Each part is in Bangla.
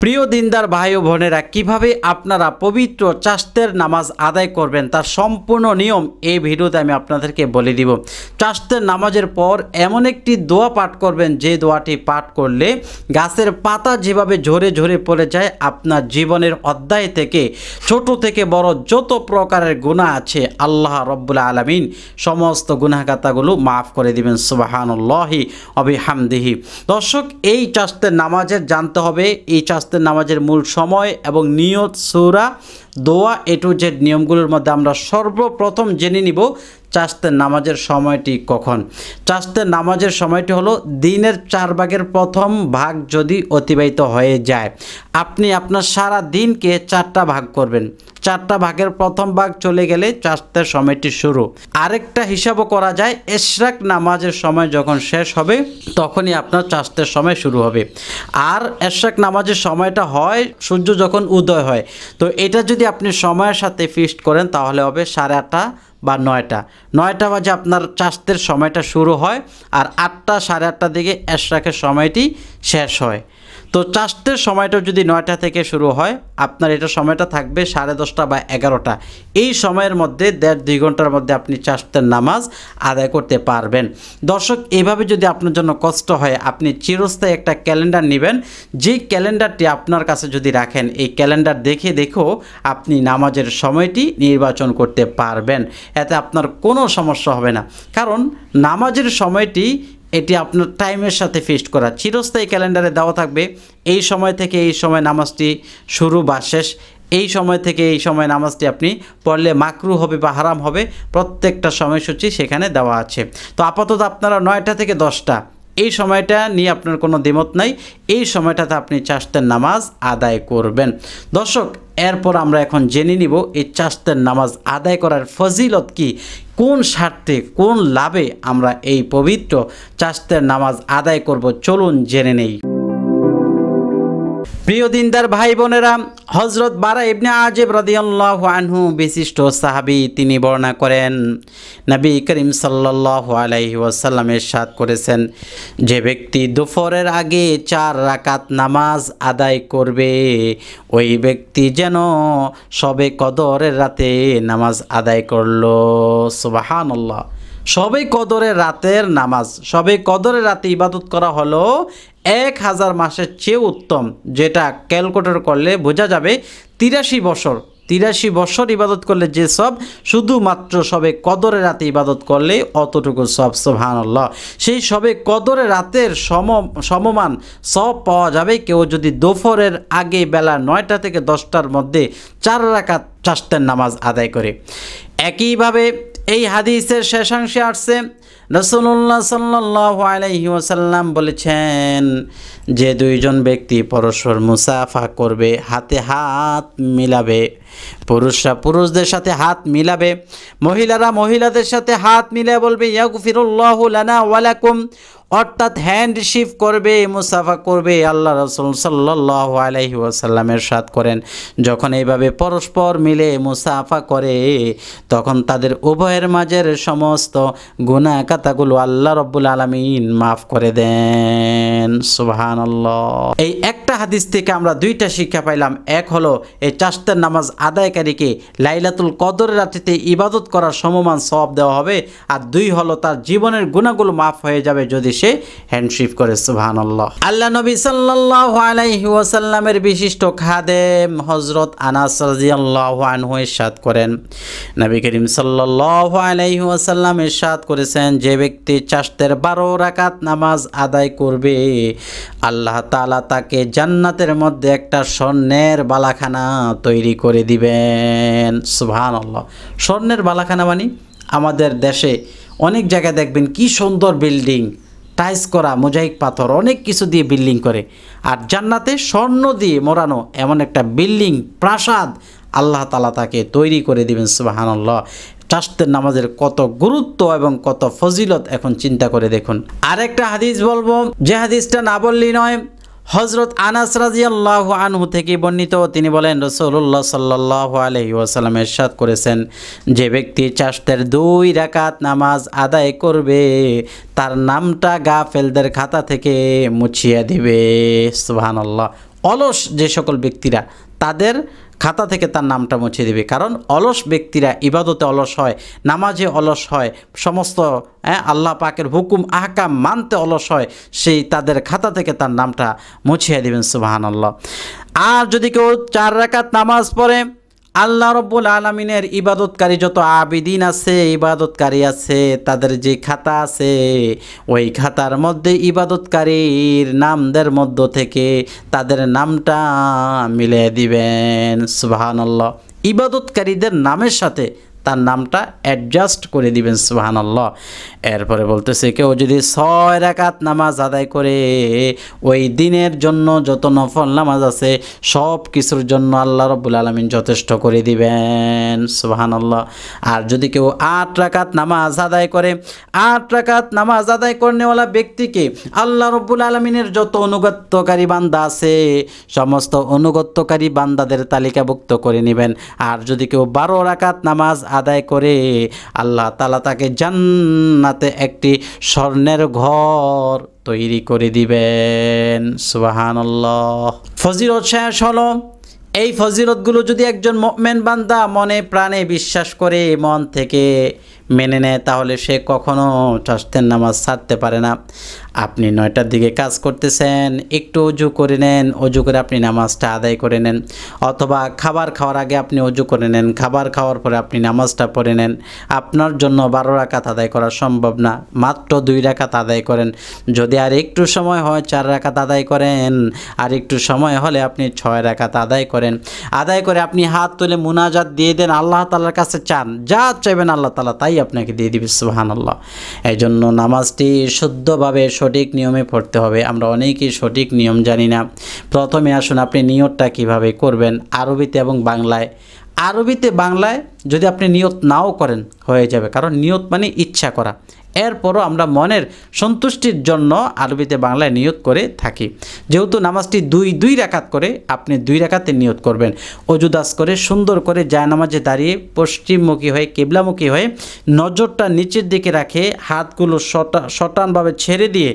প্রিয় দিনদার ভাই ও বোনেরা, কিভাবে আপনারা পবিত্র চাশতের নামাজ আদায় করবেন তার সম্পূর্ণ নিয়ম এই ভিডিওতে আমি আপনাদেরকে বলে দিব। চাশতের নামাজের পর এমন একটি দোয়া পাঠ করবেন যে দোয়াটি পাঠ করলে গাছের পাতা যেভাবে ঝরে ঝরে পড়ে যায়, আপনার জীবনের অধ্যায় থেকে ছোট থেকে বড় যত প্রকারের গুনাহ আছে আল্লাহ রব্বুল আলামিন সমস্ত গুনাহগাতাগুলো মাফ করে দিবেন। সুবহানাল্লাহি ওয়া বিহামদিহি। দর্শক, এই চাশতের নামাজের জানতে হবে এই নামাজের মূল সময় এবং নিয়ত, সূরা, দোয়া, এ টু জেড নিয়মগুলোর মধ্যে আমরা সর্বপ্রথম জেনে নিব চাশতের নামাজের সময়টি কখন। চাশতের নামাজের সময়টি হলো দিনের 4 ভাগের প্রথম ভাগ যদি অতিবাহিত হয়ে যায়। আপনি আপনার সারা দিনকে 4টা ভাগ করবেন। 4টা ভাগের প্রথম ভাগ চলে গেলে চাশতের সময়টি শুরু। আরেকটা হিসাবও করা যায়, ইশরাক নামাজের সময় যখন শেষ হবে তখনই আপনার চাশতের সময় শুরু হবে। আর ইশরাক নামাজের সময়টা হয় সূর্য যখন উদয় হয়। তো এটা যদি আপনি সময়ের সাথে ফিক্সড করেন তাহলে হবে 8:30 বা 9টা বাজে আপনার চাশতের সময়টা শুরু হয়, আর 8টা 8:30 দিকে ইশরাকের সময়টি শেষ হয়। তো চাশতের সময়টা যদি 9টা থেকে শুরু হয়, আপনার এটা সময়টা থাকবে 10:30 বা 11টা। এই সময়ের মধ্যে 1.5-2 ঘন্টার মধ্যে আপনি চাশতের নামাজ আদায় করতে পারবেন। দর্শক, এইভাবে যদি আপনার জন্য কষ্ট হয়, আপনি চিরস্থায়ী একটা ক্যালেন্ডার নেবেন। যেই ক্যালেন্ডারটি আপনার কাছে যদি রাখেন, এই ক্যালেন্ডার দেখেও আপনি নামাজের সময়টি নির্বাচন করতে পারবেন। এতে আপনার কোনো সমস্যা হবে না, কারণ নামাজের সময়টি এটি আপনার টাইমের সাথে ফিক্সড করা। চিরস্থায়ী ক্যালেন্ডারে দেওয়া থাকবে এই সময় থেকে এই সময় নামাজটি শুরু বা শেষ, এই সময় থেকে এই সময় নামাজটি আপনি পড়লে মাকরু হবে বা হারাম হবে, প্রত্যেকটা সময়সূচি সেখানে দেওয়া আছে। তো আপাতত আপনারা 9টা থেকে 10টা এই সময়টা নিয়ে আপনার কোনো দ্বিমত নাই, এই সময়টাতে আপনি চাশতের নামাজ আদায় করবেন। দর্শক, এরপর আমরা এখন জেনে নিব এই চাশতের নামাজ আদায় করার ফজিলত কি, কোন স্বার্থে কোন লাভে আমরা এই পবিত্র চাশতের নামাজ আদায় করব, চলুন জেনে নেই। প্রিয় দিনদার ভাই বোনেরা, হযরত বারা ইবনে আজিব রাদিয়াল্লাহু আনহু বিশিষ্ট সাহাবী, তিনি বর্ণনা করেন নবী করিম সাল্লাল্লাহু আলাইহি ওয়াসাল্লাম ইরশাদ করেছেন, যে ব্যক্তি দুপুরের আগে 4 রাকাত নামাজ আদায় করবে ওই ব্যক্তি যেন শবে কদরের রাতে নামাজ আদায় করলো। সুবহানাল্লাহ। শবে কদরের রাতের নামাজ, শবে কদরের রাতে ইবাদত করা হলো 1000 মাসের চেয়ে উত্তম, যেটা ক্যালকুলেটর করলে বোঝা যাবে 83 বছর ইবাদত করলে যে সব, শুধুমাত্র শবে কদরের রাতে ইবাদত করলে অতটুকু সব। সুবহানাল্লাহ। সেই শবে কদরের রাতের সমমান সব পাওয়া যাবে কেউ যদি দুপুরের আগে বেলা 9টা থেকে 10টার মধ্যে 4 রাকাত চাশতের নামাজ আদায় করে। একইভাবে এই হাদিসের শেষাংশে আসছে, রাসূলুল্লাহ সাল্লাল্লাহু আলাইহি ওয়াসাল্লাম বলেছেন, যে 2জন ব্যক্তি পরস্পর মুসাফা করবে, হাতে হাত মিলাবে, পুরুষরা পুরুষদের সাথে হাত মিলাবে, মহিলারা মহিলাদের সাথে হাত মিলিয়ে বলবে ইয়াগফিরুল্লাহু লানা ওয়া লাকুম, অর্থাৎ হ্যান্ডশিপ করবে, মুসাফা করবে। আল্লাহ রাসূল সাল্লাল্লাহু আলাইহি ওয়াসাল্লাম ইরশাদ করেন, যখন এইভাবে পরস্পর মিলে মুসাফা করে তখন তাদের উভয়ের মাঝের সমস্ত গুনাহ খাতাগুলো আল্লাহ রব্বুল আলামিন মাফ করে দেন। সুবহানাল্লাহ। এই একটা হাদিস থেকে আমরা 2টা শিক্ষা পাইলাম। এক হলো এই চাশতের নামাজ আদায়কারীকে লাইলাতুল কদরের রাতে ইবাদত করার সমমান সওয়াব দেওয়া হবে, আর 2 হলো তার জীবনের গুনাহগুলো মাফ হয়ে যাবে যদি সে হ্যান্ডশিপ করে। সুবহানাল্লাহ। আল্লাহ নবী সাল্লাল্লাহু আলাইহি ওয়াসাল্লামের বিশিষ্ট খাদেম হযরত আনাস রাদিয়াল্লাহু আনহু ইরশাদ করেন, নবী করিম সাল্লাল্লাহু আলাইহি ওয়াসাল্লাম ইরশাদ করেছেন, যে ব্যক্তি চাশতের 12 রাকাত নামাজ আদায় করবে আল্লাহ তাআলা তাকে জান্নাতের মধ্যে একটা স্বর্ণের বালাখানা তৈরি করে দিবেন। সুবহানাল্লাহ। স্বর্ণের বালাখানা মানে আমাদের দেশে অনেক জায়গায় দেখবেন কি সুন্দর বিল্ডিং, টাইলস করা, মোজাইক পাথর, অনেক কিছু দিয়ে বিল্ডিং করে, আর জান্নাতে স্বর্ণ দিয়ে মোড়ানো এমন একটা বিল্ডিং, প্রাসাদ আল্লাহ তাআলা তাকে তৈরি করে দিবেন। সুবহানাল্লাহ। চাশতের নামাজের কত গুরুত্ব এবং কত ফজিলত এখন চিন্তা করে দেখুন। আরেকটা হাদিস বলবো, যে হাদিসটা না বললেই নয়। হযরত আনাস রাদিয়াল্লাহু আনহু থেকে বর্ণিত, তিনি বলেন, রাসূলুল্লাহ সাল্লাল্লাহু আলাইহি ওয়াসাল্লাম ইরশাদ করেছেন, যে ব্যক্তি চাশতের 2 রাকাত নামাজ আদায় করবে তার নামটা গাফেলদের খাতা থেকে মুছিয়ে দিবে। সুবহানাল্লাহ। অলস যে সকল ব্যক্তিরা তাদের খাতা থেকে তার নামটা মুছে দিবে। কারণ অলস ব্যক্তিরা ইবাদতে অলস হয়, নামাজে অলস হয়, সমস্ত আল্লাহ পাকের হুকুম আহকাম মানতে অলস হয়, সেই তাদের খাতা থেকে তার নামটা মুছিয়ে দিবেন সুবহানাল্লাহ। আর যদি কেউ 4 রাকাত নামাজ পড়ে, আল্লাহ রব্বুল আলমিনের ইবাদতকারী যত আবিদিন আছে, ইবাদতকারী আছে, তাদের যে খাতা আছে ওই খাতার মধ্যে ইবাদতকারীর নামদের মধ্য থেকে তাদের নামটা মিলিয়ে দিবেন সুবহানাল্লাহ। ইবাদতকারীদের নামের সাথে তার নামটা অ্যাডজাস্ট করে দিবেন সুবহানাল্লাহ। এরপরে বলতেছে কেউ যদি 6 রাকাত নামাজ আদায় করে, ওই দিনের জন্য যত নফল নামাজ আছে সব কিছুর জন্য আল্লাহ রাব্বুল আলামিন যথেষ্ট করে দিবেন সুবহানাল্লাহ। আর যদি কেউ 8 রাকাত নামাজ আদায় করে, 8 রাকাত নামাজ আদায় করনেওয়ালা ব্যক্তিকে আল্লাহ রাব্বুল আলামিনের যত অনুগত্যকারী বান্দা আছে সমস্ত অনুগত্যকারী বান্দাদের তালিকাভুক্ত করে নেবেন। আর যদি কেউ 12 রাকাত নামাজ আদায় করে, আল্লাহ তাআলা তাকে জান্নাতে একটি স্বর্ণের ঘর তৈরি করে দিবেন সুবহানাল্লাহ। ফজিলত শেষ হলো। এই ফজিলতগুলো যদি একজন মুমিন বান্দা মনে প্রাণে বিশ্বাস করে, মন থেকে মেনে নেয়, তাহলে সে কখনো চাষতের নামাজ ছাড়তে পারে না। আপনি 9টার দিকে কাজ করতেছেন, একটু অজু করে নেন, অজু করে আপনি নামাজটা আদায় করে নেন, অথবা খাবার খাওয়ার আগে আপনি অজু করে নেন, খাবার খাওয়ার পরে আপনি নামাজটা পড়ে নেন। আপনার জন্য 12 রাকাত আদায় করা সম্ভব না, মাত্র 2 রাকাত আদায় করেন। যদি আর একটু সময় হয় 4 রাকাত আদায় করেন, আর একটু সময় হলে আপনি 6 রাকাত আদায় করেন। আদায় করে আপনি হাত তুলে মুনাজাত দিয়ে দেন, আল্লাহ তাআলার কাছে চান, যা চাইবেন আল্লাহ তাআলা তাই আপনাকে দিয়ে দিবে সুবহানাল্লাহ। এই জন্য নামাজটি শুদ্ধভাবে সঠিক নিয়মে পড়তে হবে। আমরা অনেকেই সঠিক নিয়ম জানি না। প্রথমে আসুন আপনি নিয়তটা কিভাবে করবেন, আরবিতে এবং বাংলায়। আরবিতে বাংলায় যদি আপনি নিয়ত নাও করেন হয়ে যাবে, কারণ নিয়ত মানে ইচ্ছা করা। এরপরও আমরা মনের সন্তুষ্টির জন্য আরবিতে বাংলায় নিয়ত করে থাকি। যেহেতু নামাজটি 2 রাকাত করে, আপনি 2 রাকাতে নিয়ত করবেন। অজুদাস করে সুন্দর করে জায়নামাজে দাঁড়িয়ে পশ্চিমমুখী হয়ে, কিবলামুখী হয়ে, নজরটা নিচের দিকে রাখে, হাতগুলো শটানভাবে ছেড়ে দিয়ে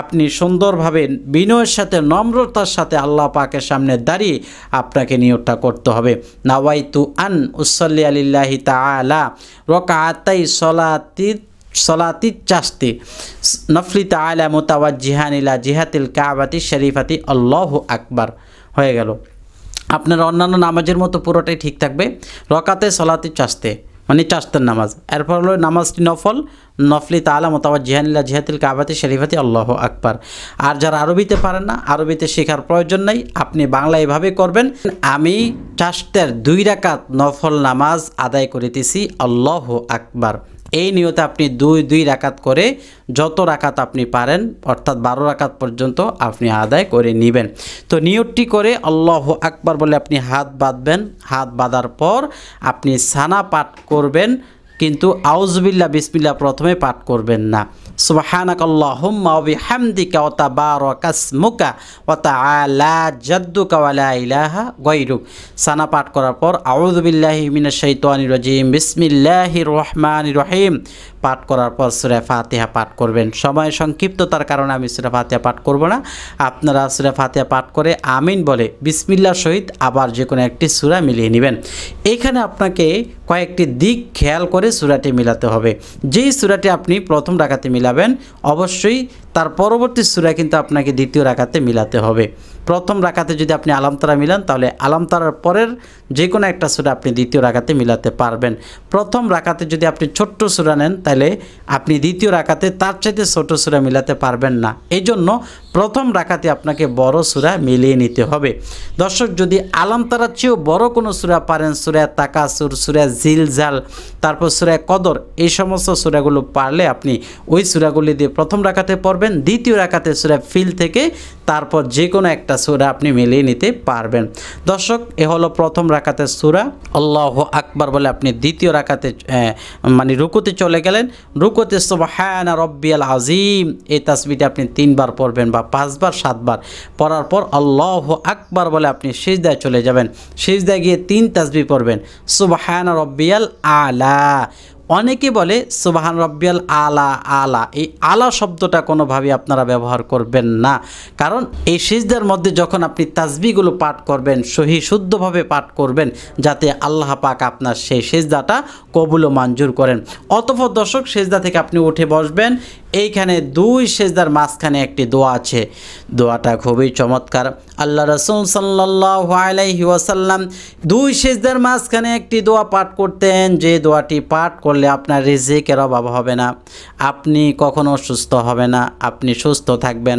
আপনি সুন্দরভাবে বিনয়ের সাথে, নম্রতার সাথে আল্লাহ পাকের সামনে দাঁড়িয়ে আপনাকে নিয়তটা করতে হবে। নাওয়াইতু আন উসাল্লি আলিল্লাহি তাআলা রাকাতাই সলাতি চাস্তি নফলি তাআলা মুতাওয়াজ্জিহান ইলা জিহাতিল কাবাতি শরীফাতি আল্লাহু আকবার। হয়ে গেল। আপনার অন্যান্য নামাজের মতো পুরোটাই ঠিক থাকবে। রকাতে সলাতি চাস্তে মানে চাস্তের নামাজ, এরপর হলো নামাজটি নফল, নফলি তাআলা মুতাওয়াজ্জিহান ইলা জিহাতিল কাবাতি শরীফাতি আল্লাহু আকবার। আর যারা আরবিতে পারেন না, আরবিতে শেখার প্রয়োজন নাই, আপনি বাংলা এভাবে করবেন। আমি চাস্তের 2 রাকাত নফল নামাজ আদায় করিতেছি আল্লাহু আকবার। এই নিয়তে আপনি 2 রাকাত করে যত রাকাত আপনি পারেন, অর্থাৎ 12 রাকাত পর্যন্ত আপনি আদায় করে নেবেন। তো নিয়তটি করে আল্লাহু আকবার বলে আপনি হাত বাঁধবেন। হাত বাঁধার পর আপনি সানা পাঠ করবেন, কিন্তু আউযুবিল্লাহ বিসমিল্লাহ প্রথমে পাঠ করবেন না। সুবহানাকাল্লাহুম্মা ওয়া বিহামদিকা ওয়া তাবারাকা ইসমুকা ওয়া তাআলা জাদ্দুকা ওয়া লা ইলাহা গায়রুক। সানা পাঠ করার পর আউযু বিল্লাহি মিনাশ শাইতানির রাজিম বিসমিল্লাহির রহমানির রহিম পাঠ করার পর সূরা ফাতিহা পাঠ করবেন। সময় সংক্ষিপ্ততার কারণে আমি সূরা ফাতিহা পাঠ করব না। আপনারা সূরা ফাতিহা পাঠ করে আমিন বলে বিসমিল্লাহর সহিত আবার যে কোনো একটি সূরা মিলিয়ে নেবেন। এখানে আপনাকে কয়েকটি দিক খেয়াল করে সূরাটি মিলাতে হবে। যেই সূরাটি আপনি প্রথম রাকাতে মিলাবেন, অবশ্যই তার পরবর্তী সূরা কিন্তু আপনাকে দ্বিতীয় রাকাতে মিলাতে হবে। প্রথম রাকাতে যদি আপনি আলাম তারা মিলান, তাহলে আলাম তারার পরের যে কোনো একটা সূরা আপনি দ্বিতীয় রাকাতে মিলাতে পারবেন। প্রথম রাকাতে যদি আপনি ছোট্ট সূরা নেন, তাহলে আপনি দ্বিতীয় রাকাতে তার চাইতে ছোট সূরা মিলাতে পারবেন না। এই জন্য প্রথম রাকাতে আপনাকে বড় সূরা মিলিয়ে নিতে হবে। দর্শক, যদি আলাম তারার চেয়েও বড় কোনো সূরা পারেন, সূরা তাকাসুর, সূরা জিলজাল, তারপর সূরা কদর, এই সমস্ত সূরাগুলো পারলে আপনি ওই সূরাগুলি দিয়ে প্রথম রাকাতে পড়বেন। দ্বিতীয় রাকাতে সূরা ফিল থেকে তারপর যে কোনো একটা সূরা আপনি মিলিয়ে নিতে পারবেন। দর্শক, এ হলো প্রথম রাকাতের সূরা। আল্লাহু আকবার বলে আপনি দ্বিতীয় রাকাতে মানে রুকুতে চলে গেলেন। রুকুতে সুবহানা রাব্বিয়াল আযীম এই তাসবিহটি আপনি 3 বার পড়বেন বা 5 বার 7 বার পড়ার পর আল্লাহু আকবার বলে আপনি সিজদায় চলে যাবেন। সিজদায় গিয়ে 3 তাসবিহ পড়বেন, সুবহানা রাব্বিয়াল আলা অনেকে বলে সুবহান রব্বিয়াল আলা আলা, এই আলা শব্দটা কোনোভাবেই আপনারা ব্যবহার করবেন না, কারণ এই সিজদার মধ্যে যখন আপনি তাসবিহগুলো পাঠ করবেন সহি শুদ্ধভাবে পাঠ করবেন যাতে আল্লাহ পাক আপনার সেই সিজদাটা কবুল ও মঞ্জুর করেন। অতঃপর দর্শক সিজদা থেকে আপনি উঠে বসবেন, এইখানে দুই সিজদার মাঝখানে একটি দোয়া আছে, দোয়াটা খুবই চমৎকার। আল্লাহ রাসূল সাল্লাল্লাহু আলাইহি ওয়াসাল্লাম দুই সিজদার মাঝখানে একটি দোয়া পাঠ করতেন, যে দোয়াটি পাঠ করলে আপনার রিজিকের অভাব হবে না, আপনি কখনো অসুস্থ হবে না, আপনি সুস্থ থাকবেন,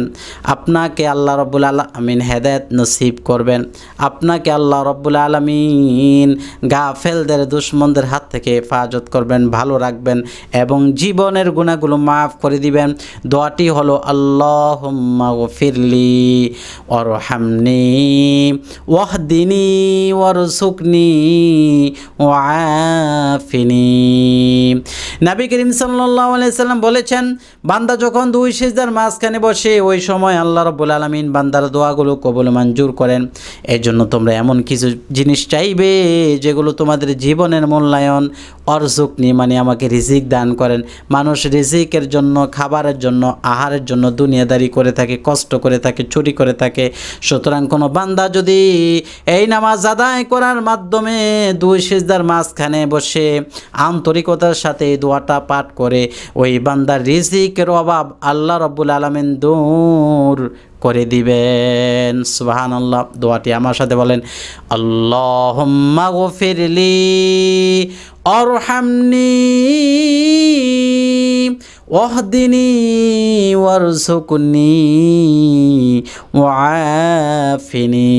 আপনাকে আল্লাহ রাব্বুল আলামিন হেদায়েত নসিব করবেন, আপনাকে আল্লাহ রাব্বুল আলামিন গাফেলদের দুশমনদের হাত থেকে হেফাজত করবেন, ভালো রাখবেন এবং জীবনের গুনাহগুলো মাফ করে দিবেন। দোয়াটি হলো আল্লাহুম্মা গফিরলি ওয়ারহামনি ওয়াহদিনি ওয়ারযুকনি ওয়াআফিনি। নবী করিম সাল্লাল্লাহু আলাইহি সাল্লাম বলেছেন, বান্দা যখন দুই সিজদার মাঝখানে বসে ওই সময় আল্লাহ রাব্বুল আলামিন বান্দার দোয়াগুলো কবুল মঞ্জুর করেন। এই জন্য তোমরা এমন কিছু জিনিস চাইবে যেগুলো তোমাদের জীবনের মূল্যায়ন। অরযুকনি মানে আমাকে রিজিক দান করেন। মানুষ রিজিকের জন্য, খাবারের জন্য, আহারের জন্য দুনিয়াদারি করে থাকে, কষ্ট করে থাকে, চুরি করে থাকে। সুতরাং কোনো বান্দা যদি এই নামাজ আদায় করার মাধ্যমে দুই সিজদার মাঝখানে বসে আন্তরিকতার সাথে এই দোয়াটা পাঠ করে, ওই বান্দার রিজিকের অভাব আল্লাহ রাব্বুল আলামিন দূর করে দিবেন। সুবহানাল্লাহ। দোয়াটি আমার সাথে বলেন, আল্লাহুম্মা গফিরলি ওয়ারহামনি ওয়াহদিনি ওয়ারযুকনি ওয়াআফিনি।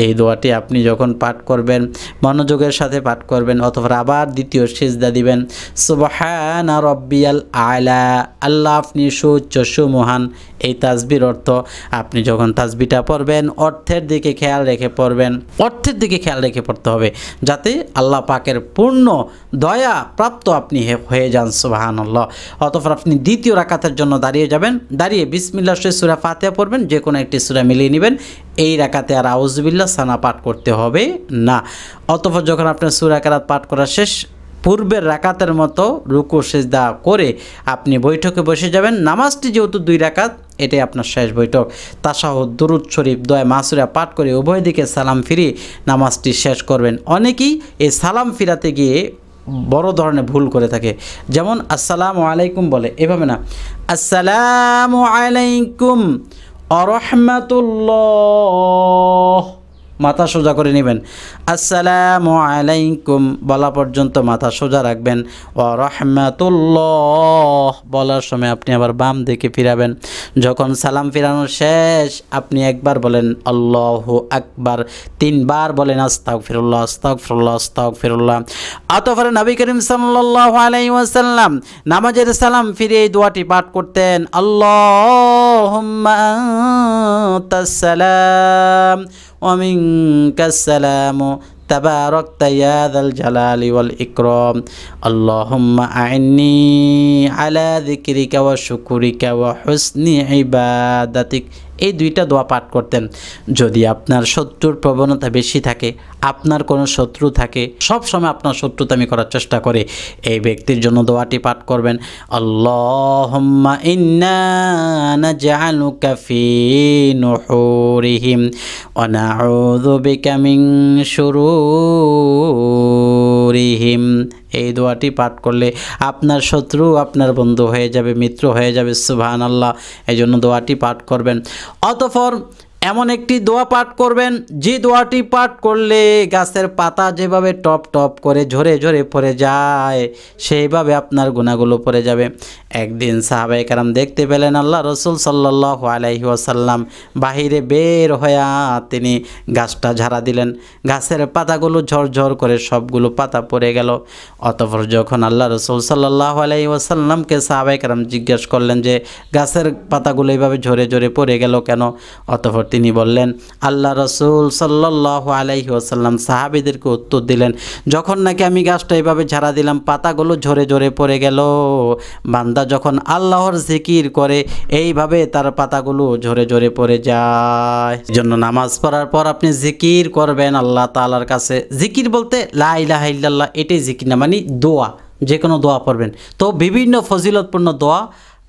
এই দোয়াটি আপনি যখন পাঠ করবেন মনোযোগের সাথে পাঠ করবেন, অথবা আবার দ্বিতীয় সিজদা দিবেন। সুবহানা রব্বিয়াল আলা, আল্লাহ আপনি সুউচ্চ সুমহান। এই তাসবির অর্থ আপনি যখন তাসবিটা পড়বেন অর্থের দিকে খেয়াল রেখে পড়বেন, অর্থের দিকে খেয়াল রেখে পড়তে হবে যাতে আল্লাহ পাকের পূর্ণ দয়া প্রাপ্ত আপনি হয়ে যান। সুবহানাল্লাহ। অতঃপর আপনি দ্বিতীয় রাকাতের জন্য দাঁড়িয়ে যাবেন, দাঁড়িয়ে বিসমিল্লাহ সূরা ফাতিহা পড়বেন, যে কোনো একটি সূরা মিলিয়ে নেবেন। এই রাকাতে আর আউযুবিল্লাহ সানা পাঠ করতে হবে না। অতঃপর যখন আপনার সূরা কেরাত পাঠ করা শেষ, পূর্বের রাকাতের মতো রুকু সিজদা করে আপনি বৈঠকে বসে যাবেন। নামাজটি যেহেতু 2 রাকাত, এটাই আপনার শেষ বৈঠক। তাশাহুদ, দুরূদ শরীফ, দোয়া মাসুরা পাঠ করে উভয় দিকে সালাম ফিরিয়ে নামাজটি শেষ করবেন। অনেকেই এই সালাম ফিরাতে গিয়ে বড় ধরনের ভুল করে থাকে, যেমন আসসালামু আলাইকুম বলে, এভাবে না, আসসালামু আলাইকুম ওয়া রাহমাতুল্লাহ, মাথা সোজা করে নেবেন। আসসালামু আলাইকুম বলা পর্যন্ত মাথা সোজা রাখবেন। ওয়া রাহমাতুল্লাহ বলার সময় আপনি আবার বাম দিকে ফিরাবেন। যখন সালাম ফিরানো শেষ আপনি একবার বলেন আল্লাহু আকবার, 3 বার বলেন আস্তাগফিরুল্লাহ আস্তাগফিরুল্লাহ আস্তাগফিরুল্লাহ। অতঃপর নবী করিম সাল্লাল্লাহু আলাইহি ওয়াসাল্লাম নামাজের সালাম ফিরে এই দোয়াটি পাঠ করতেন, আল্লাহুম্মা আনতাস সালাম ওয়া মিনকাস সালামু তাবারাকতা ইয়া যাল জালালি ওয়াল ইকরাম, আল্লাহুম্মা আইন্নি আলা যিকরিকা ওয়া শুকরিকা ওয়া হুসনি ইবাদাতিক। এই 2টা দোয়া পাঠ করতেন। যদি আপনার শত্রুর প্রবণতা বেশি থাকে, আপনার কোনো শত্রু থাকে, সব সময় আপনার শত্রুতামি করার চেষ্টা করে, এই ব্যক্তির জন্য দোয়াটি পাঠ করবেন, আল্লাহুম্মা ইন্না নাজআলুকা ফি নুহুরিহিম ওয়া নাউযু বিকা মিন শুরুরিহিম। এই দোয়াটি পাঠ করলে আপনার শত্রু আপনার বন্ধু হয়ে যাবে, মিত্র হয়ে যাবে। সুবহানাল্লাহ। এই জন্য দোয়াটি পাঠ করবেন। অতঃপর এমন একটি দোয়া পাঠ করবেন যে দোয়াটি পাঠ করলে গাছের পাতা যেভাবে টপ টপ করে ঝরে ঝরে পড়ে যায় সেইভাবে আপনার গুনাহগুলো পড়ে যাবে। একদিন সাহাবায়ে কেরাম দেখতে পেলেন আল্লাহ রসুল সাল্লাল্লাহু আলাইহি ওয়াসাল্লাম বাহিরে বের হয়ে তিনি গাছটা ঝাড়া দিলেন, গাছের পাতাগুলো ঝরঝর করে সবগুলো পাতা পড়ে গেল। অতঃপর যখন আল্লাহ রসুল সাল্লাল্লাহু আলাইহি ওয়াসাল্লামকে সাহাবায়ে কেরাম জিজ্ঞেস করলেন যে গাছের পাতাগুলো এইভাবে ঝরে ঝরে পড়ে গেল কেন, অতঃপর তিনি বললেন, আল্লাহ রসুল সাল্লাল্লাহু আলাইহি ওয়াসাল্লাম সাহাবীদেরকে উত্তর দিলেন, যখন নাকি আমি গাছটা এইভাবে ঝাড়া দিলাম পাতাগুলো ঝরে ঝরে পড়ে গেল, বান্দা যখন আল্লাহর জিকির করে এইভাবে তার পাতাগুলো ঝরে ঝরে পড়ে যায়। জন্য নামাজ পড়ার পর আপনি জিকির করবেন আল্লাহ তাআলার কাছে। জিকির বলতে লা ইলাহা ইল্লাল্লাহ, এটাই জিকির না, মানে দোয়া। যে কোনো দোয়া পড়বেন। তো বিভিন্ন ফজিলতপূর্ণ দোয়া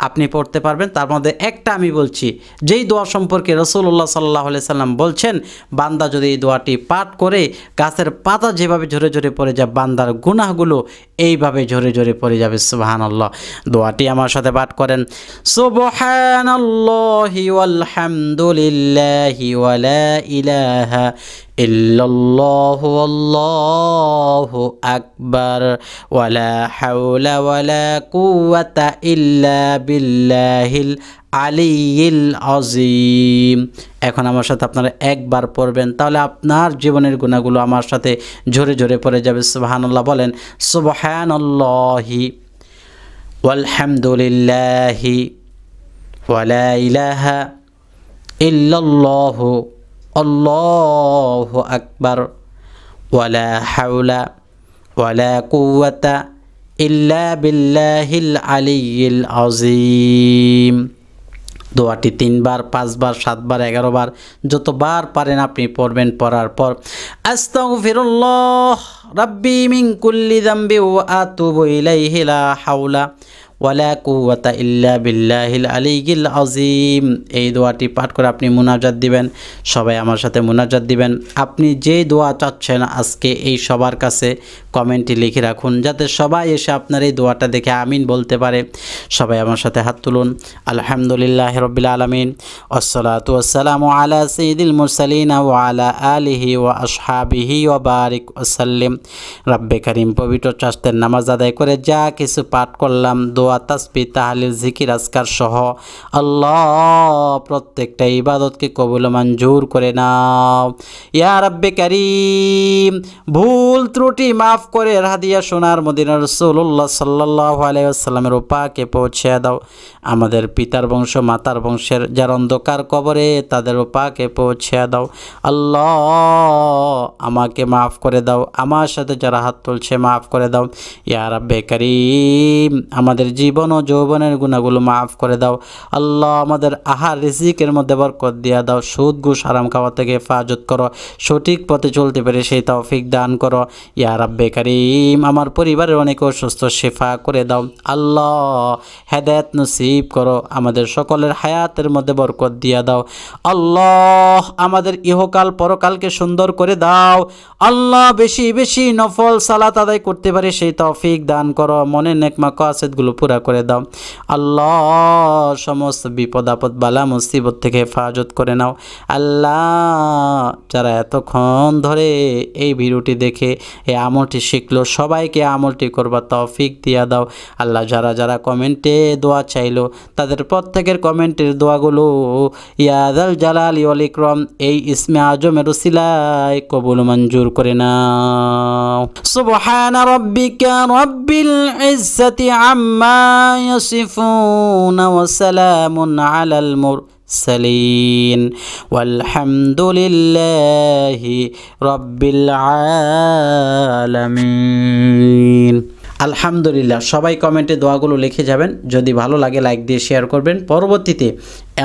আপনি পড়তে পারবেন। তার মধ্যে একটা আমি বলছি, যেই দোয়া সম্পর্কে রাসূলুল্লাহ সাল্লাল্লাহু আলাইহি সাল্লাম বলছেন, বান্দা যদি এই দোয়াটি পাঠ করে গাছের পাতা যেভাবে ঝরে ঝরে পড়ে যায়, বান্দার গুনাহগুলো এইভাবে ঝরে ঝরে পড়ে যাবে। সুবহানাল্লাহ। দোয়াটি আমার সাথে পাঠ করেন। সুবহানাল্লাহি ওয়াল হামদুলিল্লাহি ওয়া লা ইলাহা ইল্লাল্লাহু আল্লাহু আকবার ওয়া লা হাওলা ওয়া লা কুওয়াতা ইল্লা বিল্লাহিল আলিয়্যিল আযীম। এখন আমার সাথে আপনারা একবার পড়বেন, তাহলে আপনার জীবনের গুনাহগুলো আমার সাথে ঝরে ঝরে পড়ে যাবে। সুবহানাল্লাহ বলেন। সুবহানাল্লাহি ওয়াল হামদুলিল্লাহি ওয়া লা ইলাহা ইল্লাল্লাহু আল্লাহু আকবার ওয়া লা হাওলা ওয়া লা কুওয়াতা ইল্লা বিল্লাহিল আলিয়্যিল আযীম। দোয়াটি 3 বার, 5 বার, 7 বার, 11 বার যতবার পারেন আপনি পড়বেন। পড়ার পর আস্তাগফিরুল্লাহ রাব্বি মিন কুল্লি যামবি ওয়া আতুবু ইলাইহি লা হাওলা ওয়ালা কুওয়াতা ইল্লা বিল্লাহিল আলিয়্যিল আযীম। এই দোয়াটি পাঠ করে আপনি মুনাজাত দিবেন। সবাই আমার সাথে মুনাজাত দিবেন। আপনি যে দোয়া চাচ্ছেন আজকে এই সবার কাছে কমেন্টে লিখে রাখুন, যাতে সবাই এসে আপনার এই দোয়াটা দেখে আমিন বলতে পারে। সবাই আমার সাথে হাত তুলুন। আলহামদুলিল্লাহি রাব্বিল আলামিন ওয়াসসালাতু ওয়াসসালামু আলা সাইয়্যিদিল মুরসালিন ওয়া আলা আলিহি ওয়া আসহাবিহি ওয়া বারিক ওয়াসাল্লিম। রব্বে কারীম পবিত্র চাষতের নামাজ আদায় করে যা কিছু পাঠ করলাম, দোয়া, তাসবিহ, তাহলিল, জিকির, আজকার সহ আল্লাহ প্রত্যেকটা ইবাদতকে কবুল মঞ্জুর করে নাও ইয়া রব্বে কারীম। ভুল ত্রুটি মাফ করে হাদিয়া সোনার মদিনার রাসূলুল্লাহ সাল্লাল্লাহু আলাইহি ওয়াসাল্লামের পাকে পৌঁছে দাও। আমাদের পিতার বংশ মাতার বংশের যার অন্ধকার কবরে, তাদের পাকে পৌঁছে দাও। আল্লাহ আমাকে মাফ করে দাও, আমার সাথে যারা হাত তুলছে মাফ করে দাও ইয়া রব্বে কারীম। আমাদের জীবন ও যৌবনের গুনাহগুলো মাফ করে দাও। আল্লাহ আমাদের আহার রিজিকের মধ্যে বরকত দিয়া দাও। সুদ ঘুষ হারাম খাওয়া থেকে হেফাজত করো, সঠিক পথে চলতে পেরে সেই তৌফিক দান করো ইয়া রব্বে কারীম। আমার পরিবারের অনেক অসুস্থ শিফা করে দাও। আল্লাহ হেদায়েত নসিব করো, আমাদের সকলের হায়াতের মধ্যে বরকত দিয়া দাও। আল্লাহ আমাদের ইহকাল পরকালকে সুন্দর করে দাও। আল্লাহ বেশি বেশি নফল সালাত আদায় করতে পারে সেই তৌফিক দান করো। মনের নেক মাকাসিদগুলো পুরা করে দাও। আল্লাহ সমস্ত বিপদ আপদ বালা মুসিবত থেকে হেফাজত করে নাও। আল্লাহ যারা এতক্ষণ ধরে এই ভিডিওটি দেখে এই আমলটি শিখলো, সবাইকে আমলটি করবার তৌফিক দিয়া দাও। আল্লাহ যারা যারা কমেন্টে দোয়া চাইলো, তাদের প্রত্যেকের কমেন্টের দোয়াগুলো ইয়া যাল জালালি ওয়াল ইকরাম এই ইসমে আজমের উসিলায় কবুল মঞ্জুর করে নাও। সুবহান রাব্বিকা রাব্বিল ইজ্জাতি আম্মা ইয়াসিফুন ওয়া সালামুন আলাল মুরসালিন ওয়ালহামদুলিল্লাহি রাব্বিল আলামিন। আলহামদুলিল্লাহ। সবাই কমেন্টে দোয়াগুলো লিখে যাবেন। যদি ভালো লাগে লাইক দিয়ে শেয়ার করবেন। পরবর্তীতে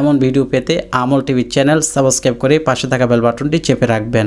এমন ভিডিও পেতে আমল টিভি চ্যানেল সাবস্ক্রাইব করে পাশে থাকা বেল বাটনটি চেপে রাখবেন।